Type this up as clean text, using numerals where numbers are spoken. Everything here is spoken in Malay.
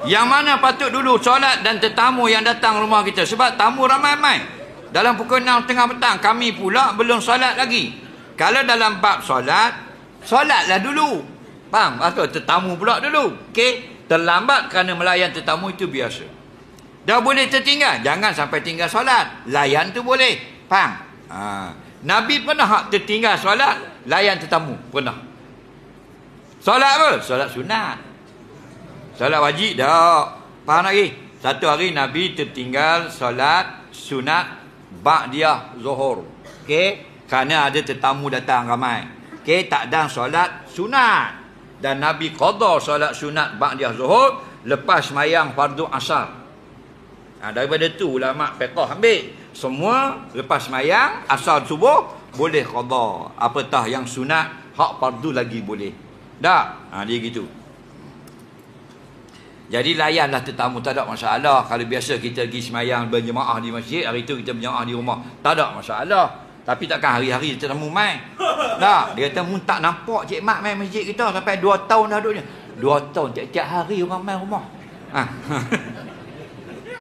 Yang mana patut dulu solat dan tetamu yang datang rumah kita. Sebab tamu ramai-ramai. Dalam pukul 6 tengah petang, kami pula belum solat lagi. Kalau dalam bab solat, solatlah dulu. Faham? Atau tetamu pula dulu. Okey? Terlambat kerana melayan tetamu itu biasa. Dah boleh tertinggal. Jangan sampai tinggal solat. Layan tu boleh. Faham? Nabi pernah hak tertinggal solat, layan tetamu. Pernah. Solat apa? Solat sunat. Solat wajib dah. Faham lagi? Satu hari Nabi tertinggal solat sunat ba'diyah zuhur. Okey? Kerana ada tetamu datang ramai. Okey, tak ada solat sunat. Dan Nabi qada solat sunat ba'diyah zuhur lepas mayang fardu asar. Daripada tu ulama fiqh ambil semua lepas mayang asar subuh boleh qada. Apatah yang sunat, hak fardu lagi boleh. Tak? Dia gitu. Jadi layanlah tetamu, tak ada masalah. Kalau biasa kita pergi semayang berjemaah di masjid, hari tu kita berjemaah di rumah, tak ada masalah. Tapi takkan hari-hari tetamu main. Tak, dia kata mu tak nampak Cik Mat main masjid kita sampai 2 tahun dah duduknya. 2 tahun tiap-tiap hari orang main rumah.